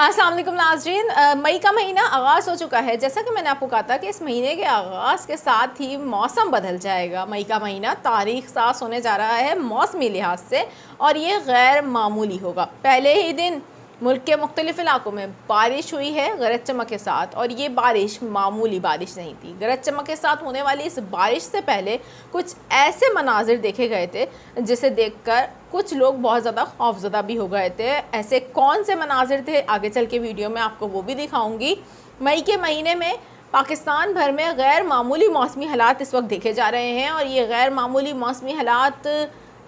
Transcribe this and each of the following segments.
अस्सलाम वालेकुम नाज़रीन। मई का महीना आगाज़ हो चुका है। जैसा कि मैंने आपको कहा था कि इस महीने के आगाज़ के साथ ही मौसम बदल जाएगा। मई का महीना तारीख सास होने जा रहा है मौसमी लिहाज से, और ये गैर मामूली होगा। पहले ही दिन मुल्क के मुख्तलिफ इलाकों में बारिश हुई है गरज चमक के साथ, और ये बारिश मामूली बारिश नहीं थी। गरज चमक के साथ होने वाली इस बारिश से पहले कुछ ऐसे मनाजिर देखे गए थे जिसे देखकर कुछ लोग बहुत ज़्यादा खौफज़दा भी हो गए थे। ऐसे कौन से मनाजिर थे, आगे चल के वीडियो में आपको वो भी दिखाऊंगी। मई के महीने में पाकिस्तान भर में गैर मामूली मौसमी हालात इस वक्त देखे जा रहे हैं, और ये गैर मामूली मौसमी हालात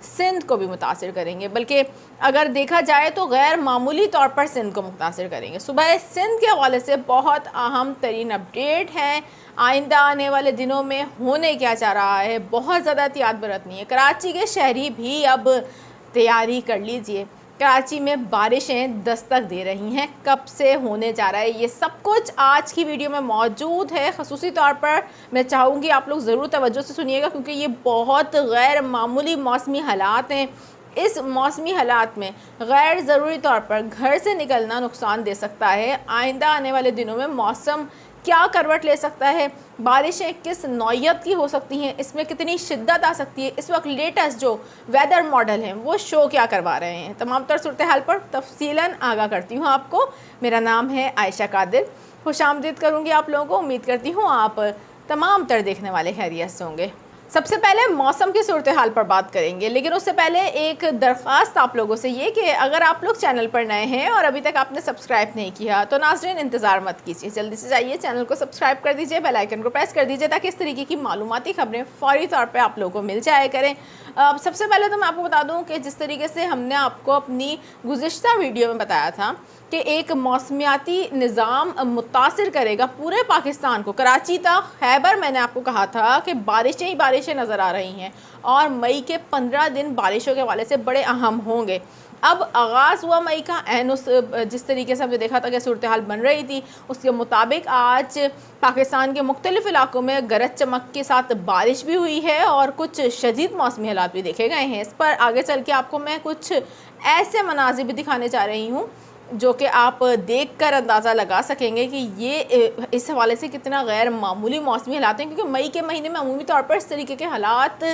सिंध को भी मुतासिर करेंगे। बल्कि अगर देखा जाए तो गैर मामूली तौर पर सिंध को मुतासिर करेंगे। सुबह सिंध के हवाले से बहुत अहम तरीन अपडेट है। आइंदा आने वाले दिनों में होने क्या जा रहा है, बहुत ज़्यादा एहतियात बरतनी है। कराची के शहरी भी अब तैयारी कर लीजिए। कराची में बारिशें दस्तक दे रही हैं। कब से होने जा रहा है, ये सब कुछ आज की वीडियो में मौजूद है। ख़ुसूसी तौर पर मैं चाहूँगी आप लोग ज़रूर तवज्जो से सुनिएगा, क्योंकि ये बहुत गैर मामूली मौसमी हालात हैं। इस मौसमी हालात में गैर ज़रूरी तौर पर घर से निकलना नुकसान दे सकता है। आइंदा आने वाले दिनों में मौसम क्या करवट ले सकता है, बारिशें किस नौयत की हो सकती हैं, इसमें कितनी शिद्दत आ सकती है, इस वक्त लेटेस्ट जो वेदर मॉडल हैं वो शो क्या करवा रहे हैं, तमाम तर सूरत हाल पर तफसीलन आगाह करती हूँ आपको। मेरा नाम है आयशा कादिर। खुशामदीद करूँगी आप लोगों को। उम्मीद करती हूँ आप तमाम तर देखने वाले खैरियत से होंगे। सबसे पहले मौसम की सूरत हाल पर बात करेंगे, लेकिन उससे पहले एक दरख्वास्त आप लोगों से ये कि अगर आप लोग चैनल पर नए हैं और अभी तक आपने सब्सक्राइब नहीं किया तो नाज़रीन इंतज़ार मत कीजिए, जल्दी से जाइए चैनल को सब्सक्राइब कर दीजिए, बेल आइकन को प्रेस कर दीजिए, ताकि इस तरीके की मालूमाती खबरें फ़ौरी तौर पर आप लोगों को मिल जाया करें। सबसे पहले तो मैं आपको बता दूँ कि जिस तरीके से हमने आपको अपनी गुज़िश्ता वीडियो में बताया था कि एक मौसमियाती निज़ाम मुतासिर करेगा पूरे पाकिस्तान को, कराची तक खैबर, मैंने आपको कहा था कि बारिशें ही बारिशें नज़र आ रही हैं, और मई के 15 दिन बारिशों के हवाले से बड़े अहम होंगे। अब आगाज़ हुआ मई का एन, उस जिस तरीके से हमने देखा था कि सूरत हाल बन रही थी उसके मुताबिक आज पाकिस्तान के मुख्तलिफ़ इलाकों में गरज चमक के साथ बारिश भी हुई है और कुछ शदीद मौसमी हालात भी देखे गए हैं। इस पर आगे चल के आपको मैं कुछ ऐसे मनाजिर भी दिखाने जा रही हूँ जो कि आप देखकर अंदाज़ा लगा सकेंगे कि ये इस हवाले से कितना गैर मामूली मौसमी हालात हैं, क्योंकि मई के महीने में अमूमी तौर पर इस तरीके के हालात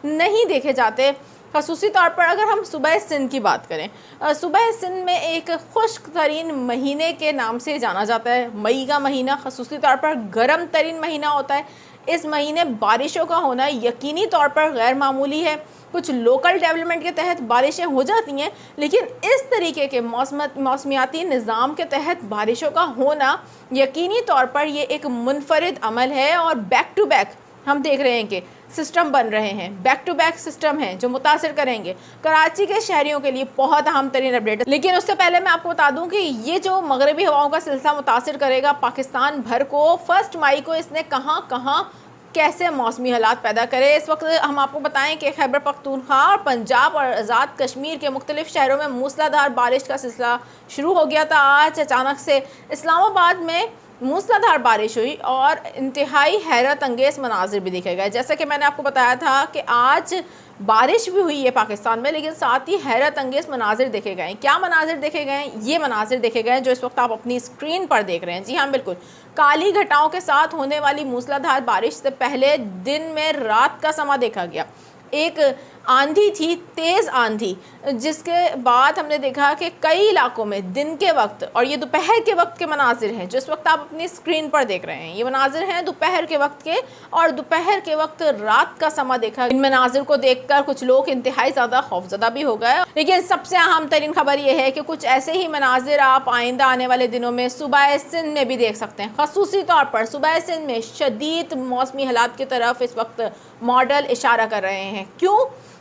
नहीं देखे जाते। ख़ुसूसी तौर पर अगर हम सूबा सिंध की बात करें, सूबा सिंध में एक खुश्क तरीन महीने के नाम से जाना जाता है। मई का महीना ख़ुसूसी तौर पर गर्म तरीन महीना होता है। इस महीने बारिशों का होना यकीनी तौर पर गैर मामूली है। कुछ लोकल डेवलपमेंट के तहत बारिशें हो जाती हैं, लेकिन इस तरीके के मौसमियाती निज़ाम के तहत बारिशों का होना यकीनी तौर पर ये एक मुनफरिद अमल है, और बैक टू बैक हम देख रहे हैं कि सिस्टम बन रहे हैं, बैक टू बैक सिस्टम हैं जो मुतासिर करेंगे कराची के शहरियों के लिए। बहुत अहम तरीन अपडेट। लेकिन उससे पहले मैं आपको बता दूं कि ये जो मगरबी हवाओं का सिलसिला मुतासिर करेगा पाकिस्तान भर को, 1 मई को इसने कहाँ कहाँ कैसे मौसमी हालात पैदा करे। इस वक्त हम आपको बताएं कि खैबर पख्तूनख्वा और पंजाब और आज़ाद कश्मीर के मुख्तलिफ शहरों में मूसलाधार बारिश का सिलसिला शुरू हो गया था। आज अचानक से इस्लामाबाद में मूसलाधार बारिश हुई और इंतहाई हैरत अंगेज़ मनाजिर भी देखे गए। जैसा कि मैंने आपको बताया था कि आज बारिश भी हुई है पाकिस्तान में, लेकिन साथ ही हैरत अंगेज़ मनाजिर देखे गए। क्या मनाजिर देखे गए? ये मनाजिर देखे गए जो इस वक्त आप अपनी स्क्रीन पर देख रहे हैं। जी हाँ, बिल्कुल। काली घटाओं के साथ होने वाली मूसलाधार बारिश से पहले दिन में रात का समा देखा गया। एक आंधी थी, तेज़ आंधी, जिसके बाद हमने देखा कि कई इलाकों में दिन के वक्त, और ये दोपहर के वक्त के मनाजिर हैं जो इस वक्त आप अपनी स्क्रीन पर देख रहे हैं। ये मनाजिर हैं दोपहर के वक्त के, और दोपहर के वक्त रात का समा देखा। इन मनाजिर को देखकर कुछ लोग इंतहाई ज़्यादा खौफज़दा भी हो गए। लेकिन सबसे अहम तरीन खबर यह है कि कुछ ऐसे ही मनाजिर आप आइंदा आने वाले दिनों में सूबा सिंध में भी देख सकते हैं। ख़ुसूसी तौर पर सूबा सिंध में शदीद मौसमी हालात की तरफ इस वक्त मॉडल इशारा कर रहे हैं। क्यों?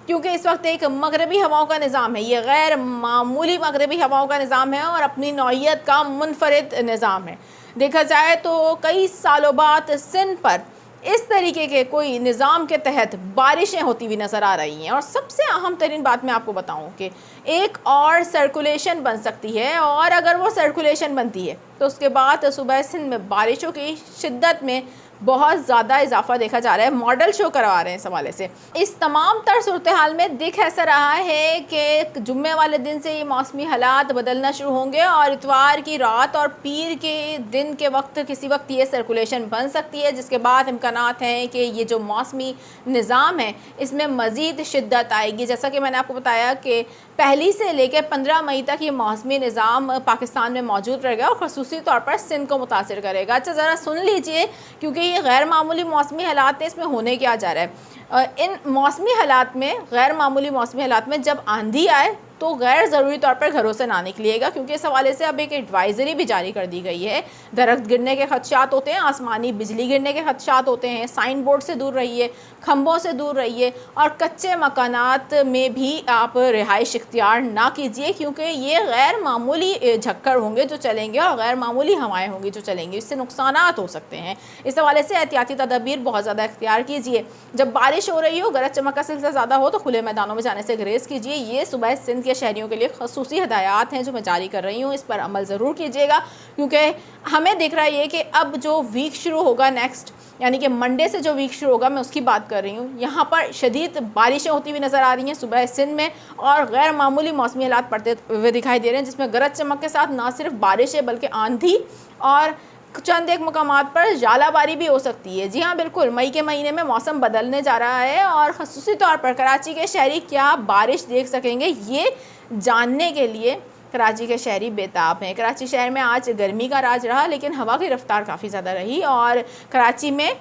क्योंकि इस वक्त एक मगरबी हवाओं का निज़ाम है। ये गैर मामूली मगरबी हवाओं का निज़ाम है और अपनी नौइयत का मुनफरिद निज़ाम है। देखा जाए तो कई सालों बाद सिंध पर इस तरीके के कोई निज़ाम के तहत बारिशें होती हुई नज़र आ रही हैं। और सबसे अहम तरीन बात मैं आपको बताऊं कि एक और सर्कुलेशन बन सकती है, और अगर वो सर्कुलेशन बनती है तो उसके बाद सूबा सिंध में बारिशों की शिद्दत में बहुत ज़्यादा इजाफा देखा जा रहा है, मॉडल शो करवा रहे हैं इस हवाले से। इस तमाम तर सूरत हाल में दिख ऐसा रहा है कि जुम्मे वाले दिन से ये मौसमी हालात बदलना शुरू होंगे और इतवार की रात और पीर के दिन के वक्त किसी वक्त ये सर्कुलेशन बन सकती है, जिसके बाद इम्कानात हैं कि ये जो मौसमी निज़ाम है इसमें मज़ीद शिद्दत आएगी। जैसा कि मैंने आपको बताया कि पहली से लेकर 15 मई तक ये मौसमी निज़ाम पाकिस्तान में मौजूद रहेगा और ख़ुसूसी तौर पर सिंध को मुतासिर करेगा। अच्छा ज़रा सुन लीजिए, क्योंकि ये गैर मामूली मौसमी हालात है, इसमें होने क्या जा रहा है। इन मौसमी हालात में, गैर मामूली मौसमी हालात में जब आंधी आए तो गैर ज़रूरी तौर पर घरों से ना निकलिएगा, क्योंकि इस हवाले से अब एक एडवाइज़री भी जारी कर दी गई है। दरख्त गिरने के खदशात होते हैं, आसमानी बिजली गिरने के खदशात होते हैं, साइन बोर्ड से दूर रहिए, खंभों से दूर रहिए और कच्चे मकानात में भी आप रिहाइश इख्तियार ना कीजिए, क्योंकि ये गैर मामूली झक्कर होंगे जो चलेंगे और गैर मामूली हवाएँ होंगी जो चलेंगी, इससे नुकसानात हो सकते हैं। इस हवाले से एहतियाती तदबीर बहुत ज़्यादा इख्तियार कीजिए। जब बारिश हो रही हो, गरज चमक का सिलसिला ज़्यादा हो तो खुले मैदानों में जाने से गुरेज कीजिए। ये सुबह सिंध के शहरियों के लिए खसूसी हदायत हैं जो मैं जारी कर रही हूँ, इस पर अमल ज़रूर कीजिएगा, क्योंकि हमें दिख रहा है कि अब जो वीक शुरू होगा नेक्स्ट, यानी कि मंडे से जो वीक शुरू होगा, मैं उसकी बात कर रही हूँ, यहाँ पर शदीद बारिशें होती हुई नज़र आ रही हैं सुबह सिंध में और गैर मामूली मौसमी हालात पड़ते हुए दिखाई दे रहे हैं, जिसमें गरज चमक के साथ ना सिर्फ बारिश है बल्कि आंधी और चंद एक मकामात पर जालाबारी भी हो सकती है। जी हाँ, बिल्कुल, मई के महीने में मौसम बदलने जा रहा है और ख़ुसूसी तौर पर कराची के शहरी क्या बारिश देख सकेंगे, ये जानने के लिए कराची के शहरी बेताब हैं। कराची शहर में आज गर्मी का राज रहा, लेकिन हवा की रफ्तार काफ़ी ज़्यादा रही और कराची में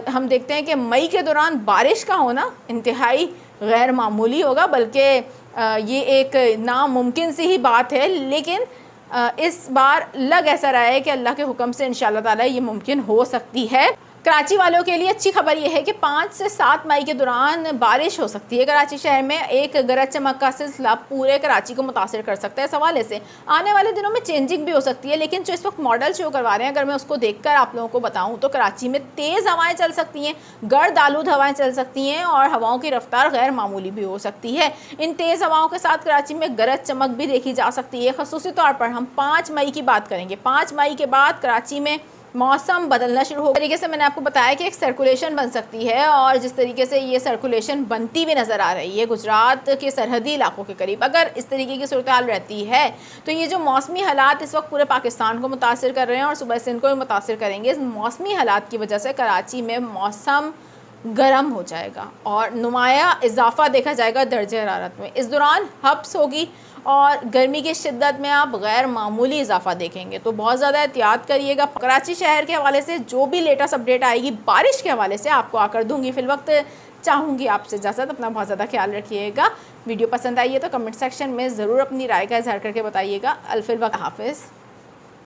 हम देखते हैं कि मई के दौरान बारिश का होना इंतहाई गैर मामूली होगा, बल्कि ये एक नामुमकिन सी ही बात है, लेकिन इस बार लग ऐसा रहा है कि अल्लाह के हुक्म से इंशाअल्लाह ताला ये मुमकिन हो सकती है। कराची वालों के लिए अच्छी खबर यह है कि 5 से 7 मई के दौरान बारिश हो सकती है। कराची शहर में एक गरज चमक का सिलसिला पूरे कराची को मुतासिर कर सकता है। इस हवाले से आने वाले दिनों में चेंजिंग भी हो सकती है, लेकिन जो इस वक्त मॉडल शो करवा रहे हैं, अगर मैं उसको देखकर आप लोगों को बताऊं तो कराची में तेज़ हवाएं चल सकती हैं, गर्द आलूद हवाएं चल सकती हैं और हवाओं की रफ्तार गैर मामूली भी हो सकती है। इन तेज़ हवाओं के साथ कराची में गरज चमक भी देखी जा सकती है। ख़ुसूसी तौर पर हम 5 मई की बात करेंगे। 5 मई के बाद कराची में मौसम बदलना शुरू हो। तरीके से मैंने आपको बताया कि एक सर्कुलेशन बन सकती है और जिस तरीके से ये सर्कुलेशन बनती भी नज़र आ रही है गुजरात के सरहदी इलाकों के करीब, अगर इस तरीके की सूरत हाल रहती है तो ये जो मौसमी हालात इस वक्त पूरे पाकिस्तान को मुतासिर कर रहे हैं और सुबह से इनको भी मुतासिर करेंगे, इस मौसमी हालात की वजह से कराची में मौसम गर्म हो जाएगा और नुमाया इजाफा देखा जाएगा दर्जे हरारत में। इस दौरान हब्स होगी और गर्मी की शिद्दत में आप गैर मामूली इजाफा देखेंगे, तो बहुत ज़्यादा एहतियात करिएगा। कराची शहर के हवाले से जो भी लेटेस्ट अपडेट आएगी बारिश के हवाले से आपको आकर दूंगी। फिल वक्त चाहूँगी आपसे इजाज़त, अपना बहुत ज़्यादा ख्याल रखिएगा। वीडियो पसंद आई है तो कमेंट सेक्शन में ज़रूर अपनी राय का इजहार करके बताइएगा। अलफिल वक्त हाफिज़।